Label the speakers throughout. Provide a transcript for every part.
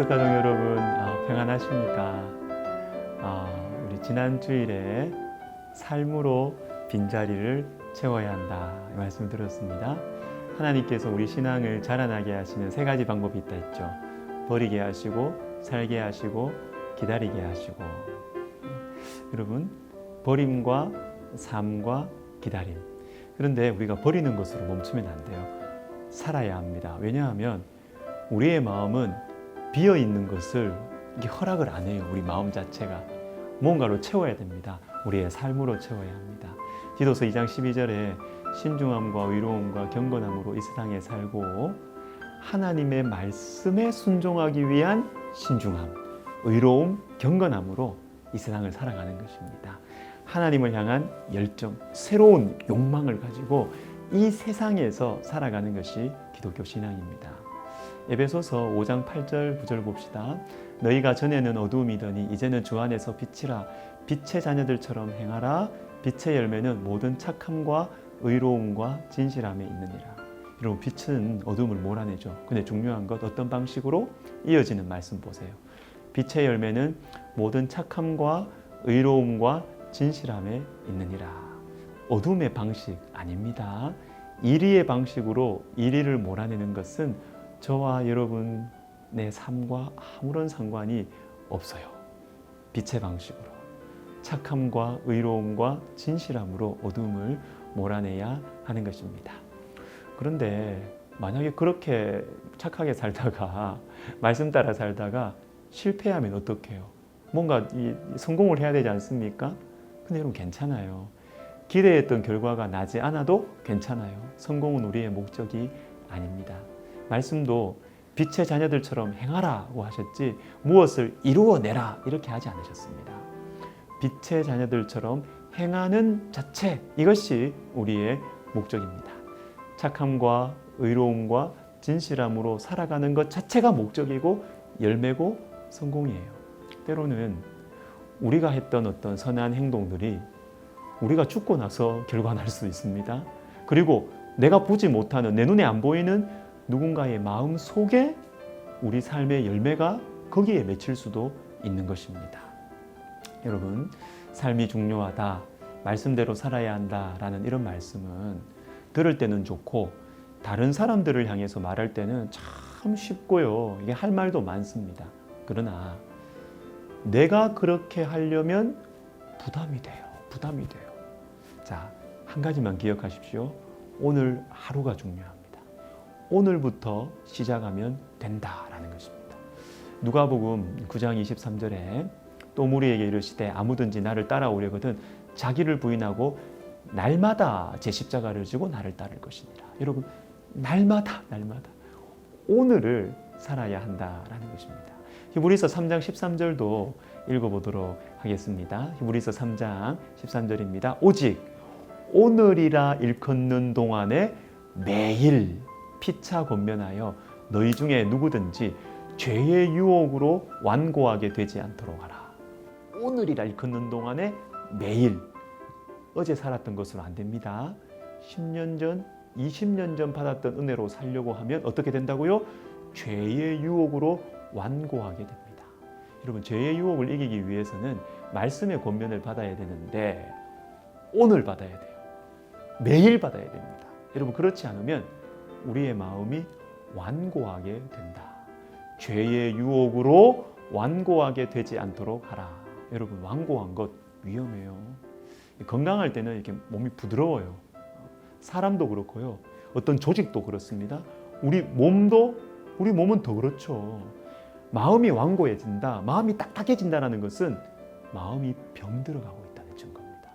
Speaker 1: 다섯 가족 여러분 평안하십니까? 우리 지난 주일에 삶으로 빈자리를 채워야 한다 이 말씀 들었습니다. 하나님께서 우리 신앙을 자라나게 하시는 세 가지 방법이 있다 했죠. 버리게 하시고, 살게 하시고, 기다리게 하시고. 여러분, 버림과 삶과 기다림. 그런데 우리가 버리는 것으로 멈추면 안 돼요. 살아야 합니다. 왜냐하면 우리의 마음은 비어 있는 것을 허락을 안 해요. 우리 마음 자체가 뭔가로 채워야 됩니다. 우리의 삶으로 채워야 합니다. 디도서 2장 12절에 신중함과 의로움과 경건함으로 이 세상에 살고 하나님의 말씀에 순종하기 위한 신중함, 의로움, 경건함으로 이 세상을 살아가는 것입니다. 하나님을 향한 열정, 새로운 욕망을 가지고 이 세상에서 살아가는 것이 기독교 신앙입니다. 에베소서 5장 8절 9절 봅시다. 너희가 전에는 어두움이더니 이제는 주 안에서 빛이라. 빛의 자녀들처럼 행하라. 빛의 열매는 모든 착함과 의로움과 진실함에 있느니라. 여러분, 빛은 어둠을 몰아내죠. 근데 중요한 것 어떤 방식으로 이어지는 말씀 보세요. 빛의 열매는 모든 착함과 의로움과 진실함에 있느니라. 어둠의 방식 아닙니다. 이리의 방식으로 이리를 몰아내는 것은 저와 여러분 내 삶과 아무런 상관이 없어요. 빛의 방식으로 착함과 의로움과 진실함으로 어둠을 몰아내야 하는 것입니다. 그런데 만약에 그렇게 착하게 살다가 말씀 따라 살다가 실패하면 어떡해요? 뭔가 성공을 해야 되지 않습니까? 근데 여러분 괜찮아요. 기대했던 결과가 나지 않아도 괜찮아요. 성공은 우리의 목적이 아닙니다. 말씀도 빛의 자녀들처럼 행하라고 하셨지 무엇을 이루어내라 이렇게 하지 않으셨습니다. 빛의 자녀들처럼 행하는 자체, 이것이 우리의 목적입니다. 착함과 의로움과 진실함으로 살아가는 것 자체가 목적이고 열매고 성공이에요. 때로는 우리가 했던 어떤 선한 행동들이 우리가 죽고 나서 결과 날 수 있습니다. 그리고 내가 보지 못하는, 내 눈에 안 보이는 누군가의 마음 속에 우리 삶의 열매가 거기에 맺힐 수도 있는 것입니다. 여러분, 삶이 중요하다, 말씀대로 살아야 한다라는 이런 말씀은 들을 때는 좋고 다른 사람들을 향해서 말할 때는 참 쉽고요. 이게 할 말도 많습니다. 그러나 내가 그렇게 하려면 부담이 돼요. 부담이 돼요. 자, 한 가지만 기억하십시오. 오늘 하루가 중요합니다. 오늘부터 시작하면 된다라는 것입니다. 누가복음 9장 23절에 또 무리에게 이르시되 아무든지 나를 따라오려거든 자기를 부인하고 날마다 제 십자가를 지고 나를 따를 것이니라. 여러분, 날마다 오늘을 살아야 한다라는 것입니다. 히브리서 3장 13절도 읽어보도록 하겠습니다. 히브리서 3장 13절입니다. 오직 오늘이라 일컫는 동안에 매일 피차 권면하여 너희 중에 누구든지 죄의 유혹으로 완고하게 되지 않도록 하라. 오늘이라 일컫는 동안에 매일, 어제 살았던 것으로 안 됩니다. 10년 전, 20년 전 받았던 은혜로 살려고 하면 어떻게 된다고요? 죄의 유혹으로 완고하게 됩니다. 여러분, 죄의 유혹을 이기기 위해서는 말씀의 권면을 받아야 되는데 오늘 받아야 돼요. 매일 받아야 됩니다. 여러분, 그렇지 않으면 우리의 마음이 완고하게 된다. 죄의 유혹으로 완고하게 되지 않도록 하라. 여러분, 완고한 것 위험해요. 건강할 때는 이렇게 몸이 부드러워요. 사람도 그렇고요. 어떤 조직도 그렇습니다. 우리 몸은 더 그렇죠. 마음이 완고해진다, 마음이 딱딱해진다는 것은 마음이 병들어가고 있다는 증거입니다.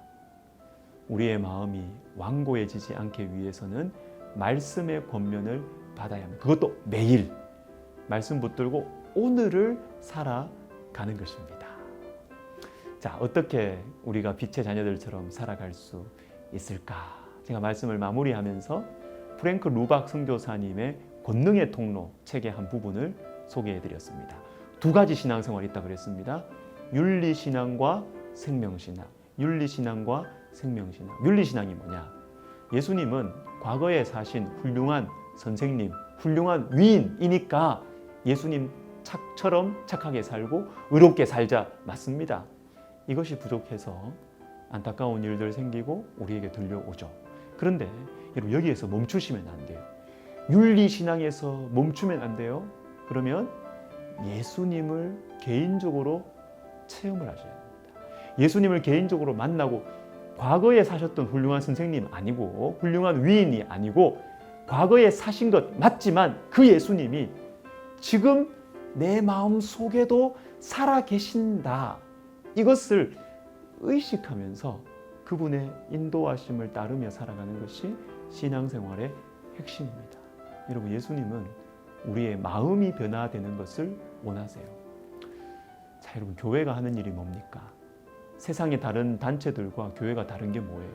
Speaker 1: 우리의 마음이 완고해지지 않게 위해서는 말씀의 권면을 받아야 합니다. 그것도 매일 말씀 붙들고 오늘을 살아가는 것입니다. 자, 어떻게 우리가 빛의 자녀들처럼 살아갈 수 있을까? 제가 말씀을 마무리하면서 프랭크 루박 선교사님의 권능의 통로 책의 한 부분을 소개해드렸습니다. 두 가지 신앙생활이 있다고 그랬습니다. 윤리신앙과 생명신앙. 윤리신앙과 생명신앙. 윤리신앙이 뭐냐? 예수님은 과거에 사신 훌륭한 선생님, 훌륭한 위인이니까 예수님 착처럼 착하게 살고 의롭게 살자. 맞습니다. 이것이 부족해서 안타까운 일들 생기고 우리에게 들려오죠. 그런데 여러분 여기에서 멈추시면 안 돼요. 윤리신앙에서 멈추면 안 돼요. 그러면 예수님을 개인적으로 체험을 하셔야 됩니다. 예수님을 개인적으로 만나고 과거에 사셨던 훌륭한 선생님 아니고 훌륭한 위인이 아니고 과거에 사신 것 맞지만 그 예수님이 지금 내 마음 속에도 살아 계신다. 이것을 의식하면서 그분의 인도하심을 따르며 살아가는 것이 신앙생활의 핵심입니다. 여러분 예수님은 우리의 마음이 변화되는 것을 원하세요. 자, 여러분 교회가 하는 일이 뭡니까? 세상의 다른 단체들과 교회가 다른 게 뭐예요?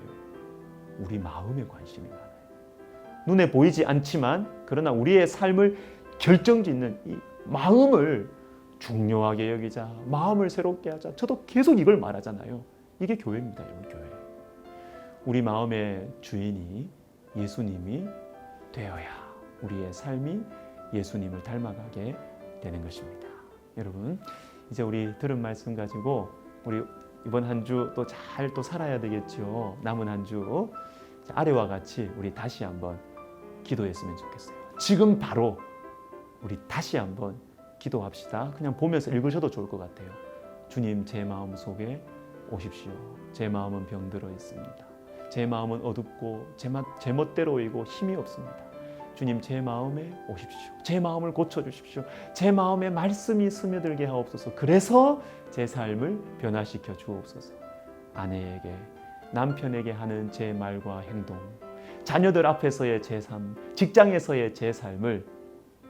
Speaker 1: 우리 마음에 관심이 많아요. 눈에 보이지 않지만 그러나 우리의 삶을 결정짓는 이 마음을 중요하게 여기자, 마음을 새롭게 하자. 저도 계속 이걸 말하잖아요. 이게 교회입니다, 여러분 교회. 우리 마음의 주인이 예수님이 되어야 우리의 삶이 예수님을 닮아가게 되는 것입니다. 여러분 이제 우리 들은 말씀 가지고 우리 이번 한 주 또 잘 또 살아야 되겠죠. 남은 한 주 아래와 같이 우리 다시 한번 기도했으면 좋겠어요. 지금 바로 우리 다시 한번 기도합시다. 그냥 보면서 읽으셔도 좋을 것 같아요. 주님 제 마음 속에 오십시오. 제 마음은 병들어 있습니다. 제 마음은 어둡고 제 멋대로이고 힘이 없습니다. 주님 제 마음에 오십시오. 제 마음을 고쳐주십시오. 제 마음에 말씀이 스며들게 하옵소서. 그래서 제 삶을 변화시켜 주옵소서. 아내에게 남편에게 하는 제 말과 행동, 자녀들 앞에서의 제 삶, 직장에서의 제 삶을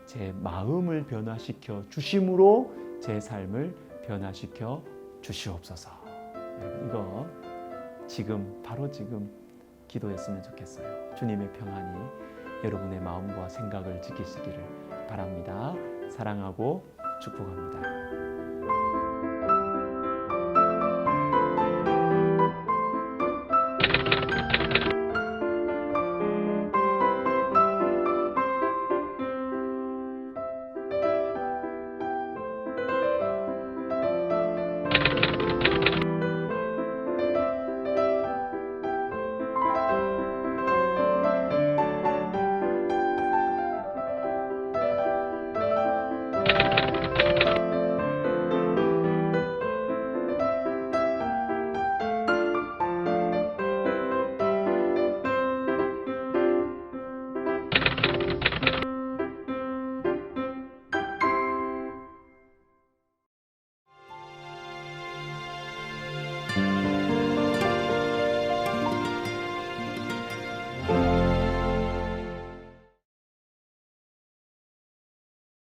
Speaker 1: 제 마음을 변화시켜 주심으로 제 삶을 변화시켜 주시옵소서. 여러분 이거 지금 바로 지금 기도했으면 좋겠어요. 주님의 평안이 여러분의 마음과 생각을 지키시기를 바랍니다. 사랑하고 축복합니다.